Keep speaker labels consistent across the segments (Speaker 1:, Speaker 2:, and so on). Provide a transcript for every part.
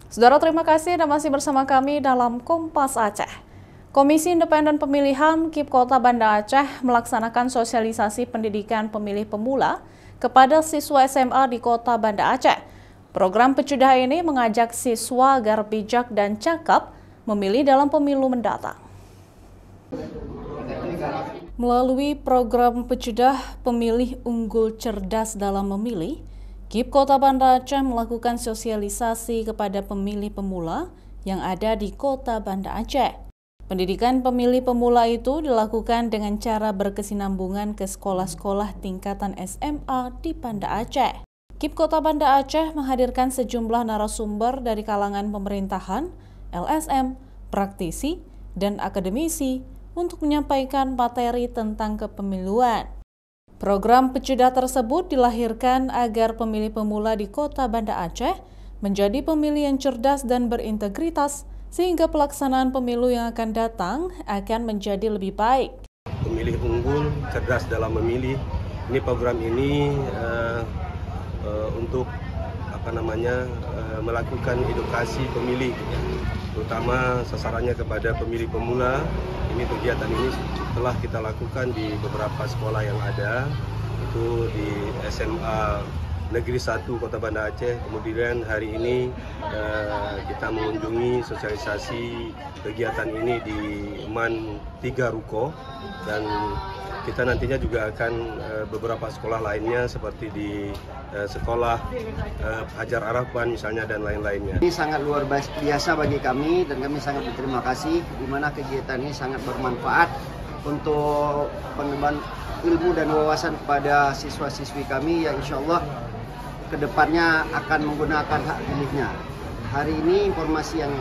Speaker 1: Saudara, terima kasih Anda masih bersama kami dalam Kompas Aceh. Komisi Independen Pemilihan KIP Kota Banda Aceh melaksanakan sosialisasi pendidikan pemilih pemula kepada siswa SMA di Kota Banda Aceh. Program Pecudah ini mengajak siswa agar bijak dan cakap memilih dalam pemilu mendatang. Melalui program Pecudah Pemilih Unggul Cerdas dalam Memilih, KIP Kota Banda Aceh melakukan sosialisasi kepada pemilih pemula yang ada di Kota Banda Aceh. Pendidikan pemilih pemula itu dilakukan dengan cara berkesinambungan ke sekolah-sekolah tingkatan SMA di Banda Aceh. KIP Kota Banda Aceh menghadirkan sejumlah narasumber dari kalangan pemerintahan, LSM, praktisi, dan akademisi untuk menyampaikan materi tentang kepemiluan. Program Pecudah tersebut dilahirkan agar pemilih pemula di Kota Banda Aceh menjadi pemilih yang cerdas dan berintegritas, sehingga pelaksanaan pemilu yang akan datang akan menjadi lebih baik.
Speaker 2: Pemilih unggul, cerdas dalam memilih. Ini program ini untuk melakukan edukasi pemilih, terutama sasarannya kepada pemilih pemula. Ini kegiatan ini telah kita lakukan di beberapa sekolah yang ada, itu di SMA Negeri 1 Kota Banda Aceh. Kemudian hari ini kita mengunjungi sosialisasi kegiatan ini di MAN 3 Ruko, dan kita nantinya juga akan beberapa sekolah lainnya seperti di sekolah Hajar Arafan misalnya dan lain-lainnya.
Speaker 3: Ini sangat luar biasa bagi kami dan kami sangat berterima kasih, di mana kegiatan ini sangat bermanfaat untuk pengembangan ilmu dan wawasan kepada siswa-siswi kami yang insya Allah kedepannya akan menggunakan hak pilihnya. Hari ini informasi yang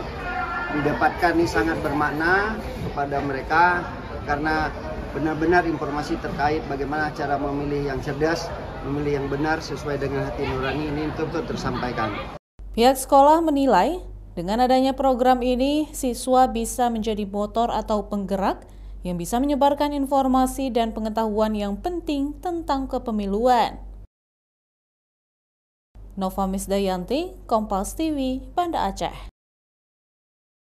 Speaker 3: didapatkan ini sangat bermakna kepada mereka, karena benar-benar informasi terkait bagaimana cara memilih yang cerdas, memilih yang benar sesuai dengan hati nurani ini tentu tersampaikan.
Speaker 1: Pihak sekolah menilai dengan adanya program ini, siswa bisa menjadi motor atau penggerak yang bisa menyebarkan informasi dan pengetahuan yang penting tentang kepemiluan. Nova Misdayanti, Kompas TV, Banda Aceh.